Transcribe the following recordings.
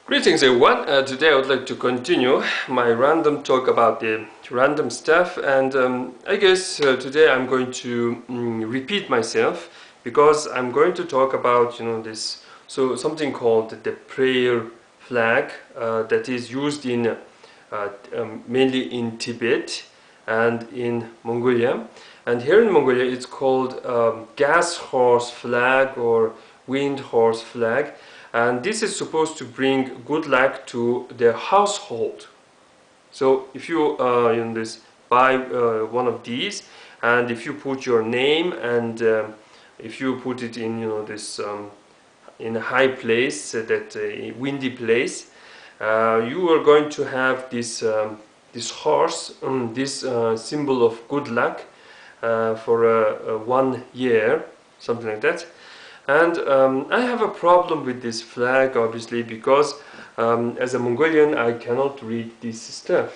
Greetings everyone, today I would like to continue my random talk about the random stuff, and I guess today I'm going to repeat myself because I'm going to talk about this something called the prayer flag that is used in mainly in Tibet and in Mongolia, and here in Mongolia it's called gas horse flag or wind horse flag. And this is supposed to bring good luck to the household. So if you buy one of these, and if you put your name and if you put it in in a high place, that windy place, you are going to have this horse, this symbol of good luck for 1 year, something like that. And I have a problem with this flag, obviously, because as a Mongolian I cannot read this stuff.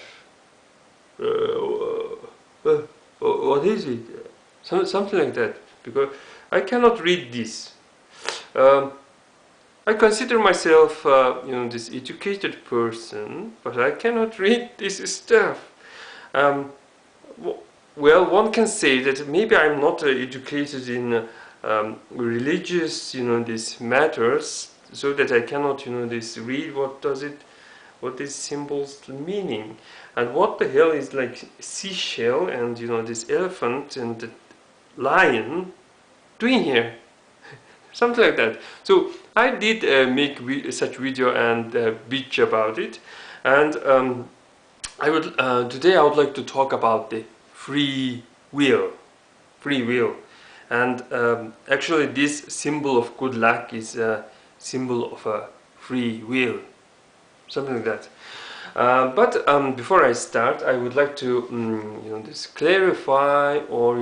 What is it? Something like that, because I cannot read this. I consider myself, this educated person, but I cannot read this stuff. Well, one can say that maybe I'm not educated in religious, these matters, so that I cannot, this read what these symbols meaning, and what the hell is like seashell and this elephant and the lion doing here, something like that. So I did make such video and bitch about it, and today I would like to talk about the free will. And actually this symbol of good luck is a symbol of a free will, something like that. But before I start, I would like to just clarify or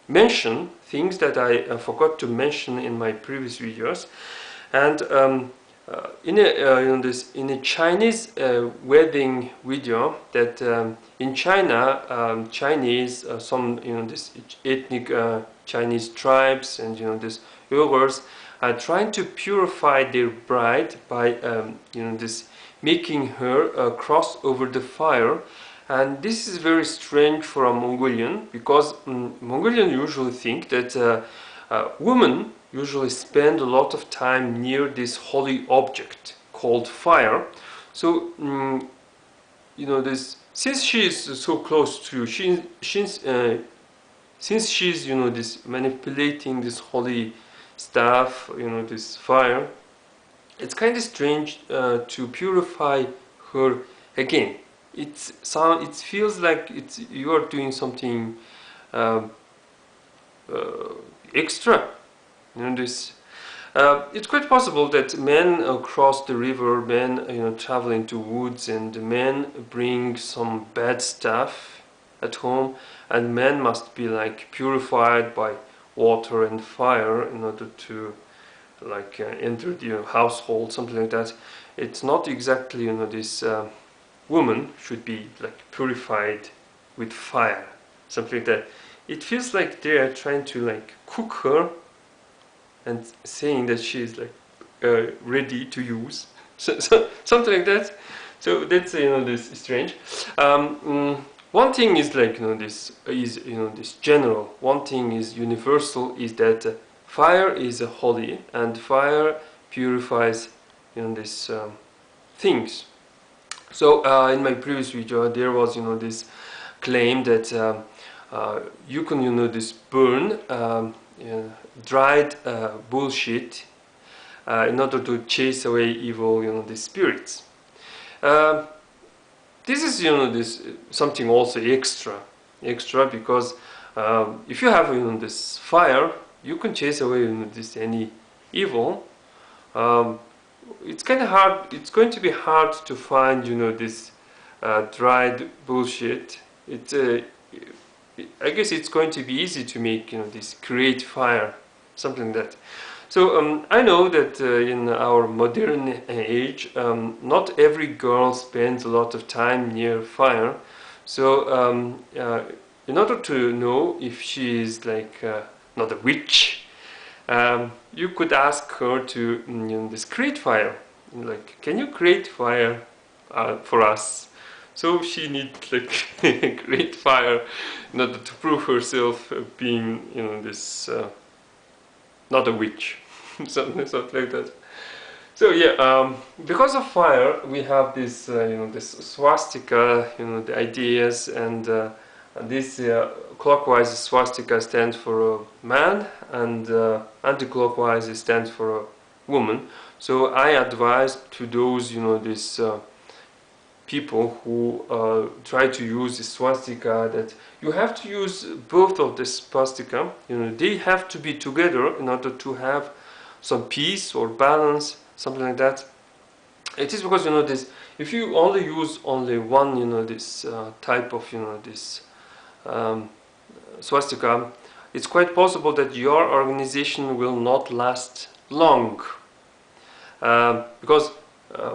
mention things that I forgot to mention in my previous videos. And in a Chinese wedding video, that in China, Chinese, some this ethnic Chinese tribes and this Uyghurs are trying to purify their bride by this making her cross over the fire. And this is very strange for a Mongolian, because Mongolians usually think that women usually spend a lot of time near this holy object called fire. So this, since she is so close to, since she's this manipulating this holy stuff, this fire, it's kind of strange to purify her again. It feels like you are doing something extra. This. It's quite possible that men cross the river, men travel into woods, and men bring some bad stuff at home, and men must be like purified by water and fire in order to enter the household, something like that. It's not exactly this woman should be like purified with fire, something like that. It feels like they are trying to like cook her and saying that she is like ready to use, something like that. So that's this is strange. One thing is like this is this general. One thing is universal, is that fire is holy, and fire purifies these things. So in my previous video there was this claim that you can this burn dried bullshit in order to chase away evil the spirits. This is this something also extra because if you have this fire, you can chase away this any evil. It's kind of hard. It's going to be hard to find this dried bullshit. I guess it's going to be easy to make this create fire, something like that. So I know that in our modern age, not every girl spends a lot of time near fire. So in order to know if she is like not a witch, you could ask her to this create fire. like, can you create fire for us? So she need like create fire in order to prove herself being, this not a witch, something like that. So yeah, because of fire, we have this, this swastika, the ideas, and this clockwise swastika stands for a man, and anti-clockwise it stands for a woman. So I advise to those, these people who try to use the swastika, that you have to use both of the swastika. They have to be together in order to have some peace or balance, something like that. It is because, this, if you only use only one, this type of, this um, swastika, it's quite possible that your organization will not last long, because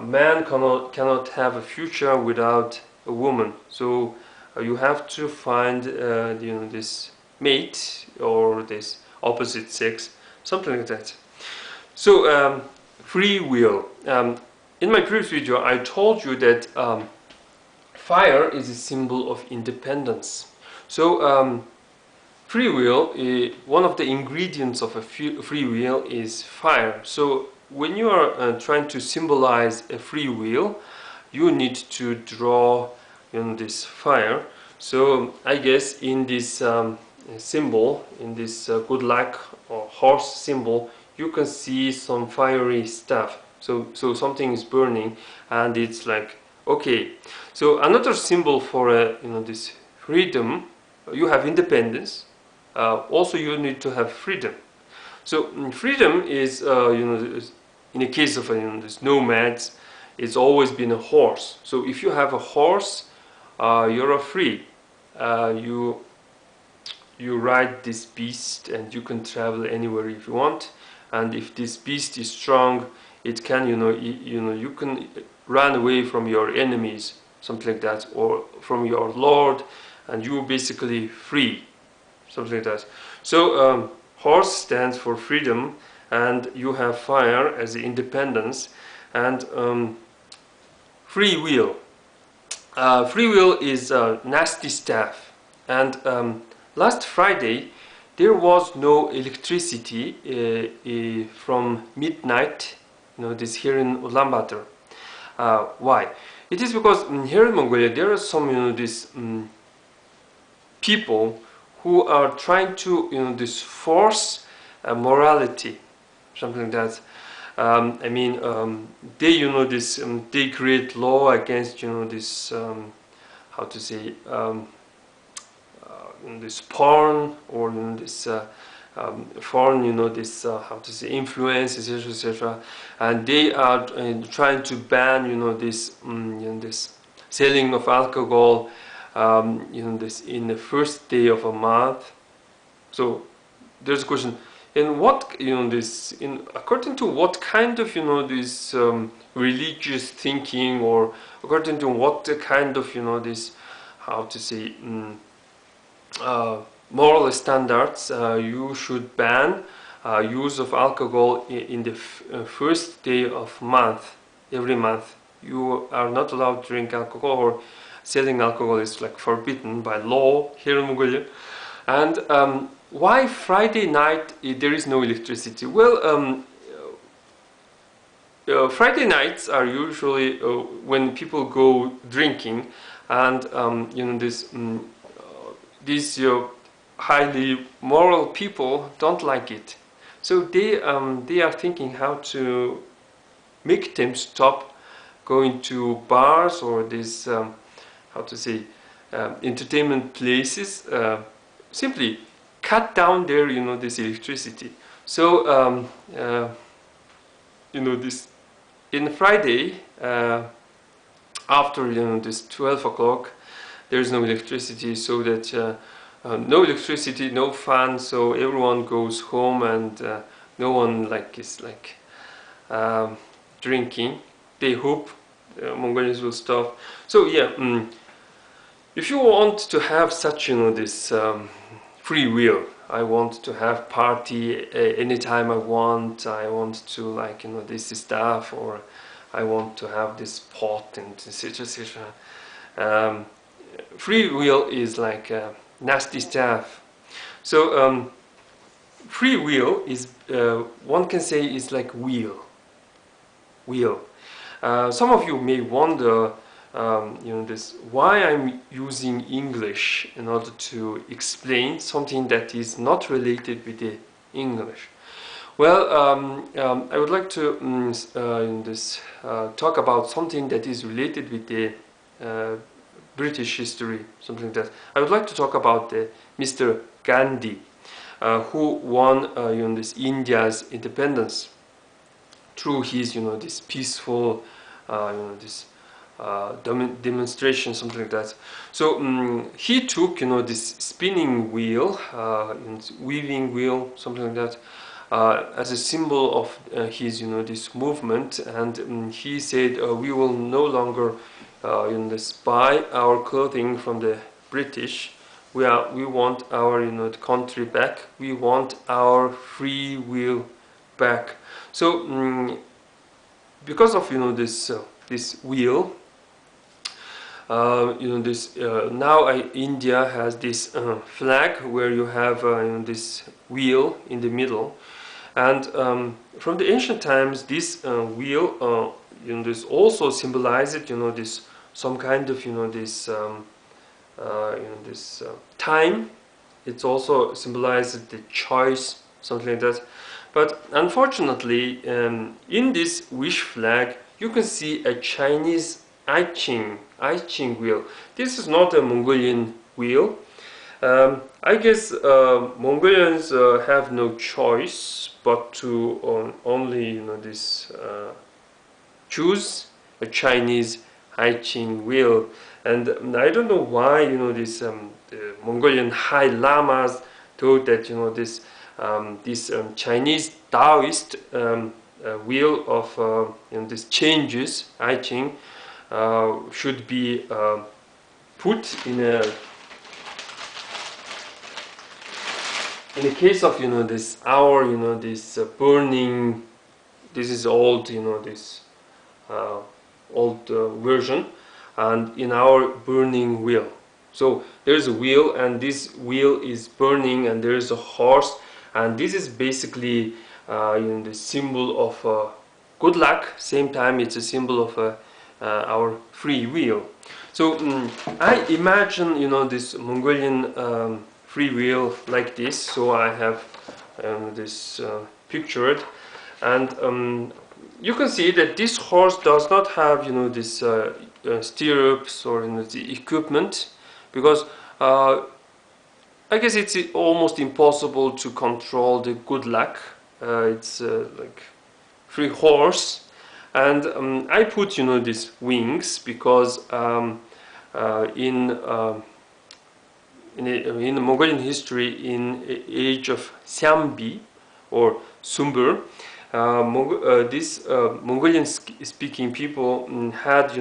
man cannot have a future without a woman. So you have to find this mate or this opposite sex, something like that. So free will. In my previous video, I told you that fire is a symbol of independence. So free will, one of the ingredients of a free will is fire. So when you are trying to symbolize a free will, you need to draw this fire. So I guess in this symbol, in this good luck or horse symbol, you can see some fiery stuff. So something is burning, and it's like, okay. So another symbol for this freedom, you have independence. Also, you need to have freedom. So freedom is, in the case of this nomads, it's always been a horse. So if you have a horse, you're free. You ride this beast, and you can travel anywhere if you want. And if this beast is strong, it can, you can run away from your enemies, something like that, or from your lord, and you're basically free, something like that. So horse stands for freedom, and you have fire as the independence, and free will. Free will is nasty stuff, and last Friday there was no electricity from midnight, this here in Ulaanbaatar. Why? It is because here in Mongolia there are some, these people who are trying to, this force morality, something like that. I mean, they, this, they create law against, this, how to say, this porn, or this foreign, this, how to say, influence, etc., etc. And they are trying to ban, this, this selling of alcohol, this in the first day of a month. So there's a question: in what, this, in according to what kind of, this religious thinking, or according to what kind of, this, how to say, moral standards, you should ban use of alcohol in the first day of month, every month. You are not allowed to drink alcohol, or selling alcohol is like forbidden by law here in Mongolia. And why Friday night there is no electricity? Well, Friday nights are usually when people go drinking, and these highly moral people don't like it. So they are thinking how to make them stop going to bars, or this, how to say, entertainment places. Simply cut down their, this electricity. So this in Friday, after, this 12 o'clock, there is no electricity, so that no electricity, no fan, so everyone goes home, and no one is drinking. They hope Mongolians will stop. So yeah, if you want to have such, this free will, I want to have party anytime I want to, this stuff, or I want to have this pot and etc. etc. Um, Free will is like nasty stuff. So free will is, one can say, is like wheel. Some of you may wonder, this, why I'm using English in order to explain something that is not related with the English. Well, I would like to talk about something that is related with the British history, something like that. I would like to talk about Mr. Gandhi, who won this India's independence through his this peaceful this demonstration, something like that. So he took this spinning wheel, weaving wheel, something like that, as a symbol of his this movement, and he said, we will no longer buy our clothing from the British. We want our country back. We want our free will back. So because of this wheel, now India has this flag where you have this wheel in the middle, and from the ancient times, this wheel this also symbolized this some kind of this time. It also symbolizes the choice, something like that. But unfortunately, in this wish flag, you can see a Chinese I Ching wheel. This is not a Mongolian wheel. I guess Mongolians have no choice but to only choose a Chinese I Ching wheel. And I don't know why this the Mongolian high lamas thought that this Chinese Taoist wheel of this changes I Ching should be put in a case of this our this burning. This is old this old version, and in our burning wheel. So there's a wheel, and this wheel is burning, and there's a horse, and this is basically the symbol of good luck. Same time, it's a symbol of our free will. So I imagine this Mongolian free will like this. So I have this pictured, and you can see that this horse does not have this stirrups or the equipment, because I guess it's almost impossible to control the good luck. It's like free horse, and I put these wings because in the Mongolian history, in age of Xiambi or Sumber, this Mongolian speaking people had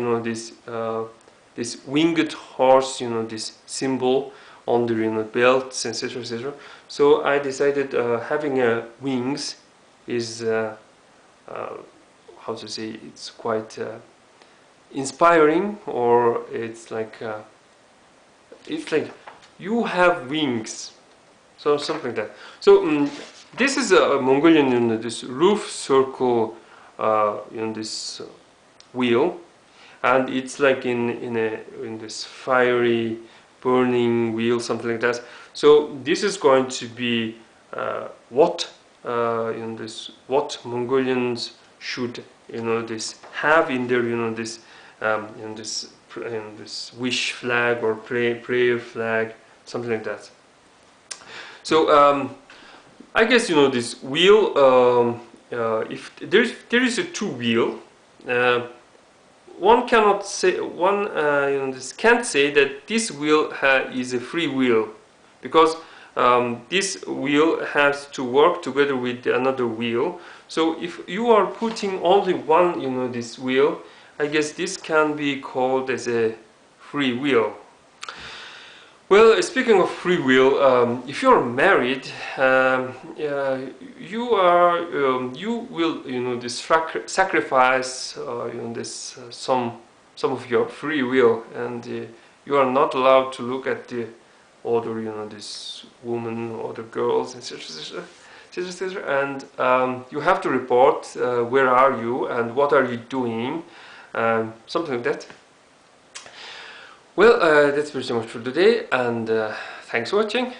this winged horse, this symbol on their belts, etc., etc. So I decided having wings is how to say, it's quite inspiring, or it's like you have wings, so something like that. So this is a Mongolian this roof circle this wheel, and it's like in this fiery burning wheel, something like that. So this is going to be what what Mongolians should this have in their this this wish flag or prayer flag, something like that. So I guess this wheel. If there is a two wheel, one cannot say this can't say that this wheel is a free wheel, because this wheel has to work together with another wheel. So if you are putting only one this wheel, I guess this can be called as a free wheel. Well, speaking of free will, if you're married, you will, this sacrifice, this some of your free will, and you are not allowed to look at the other, this woman or the girls, and etc. And you have to report where are you and what are you doing, something like that. Well, that's pretty much for today, and thanks for watching.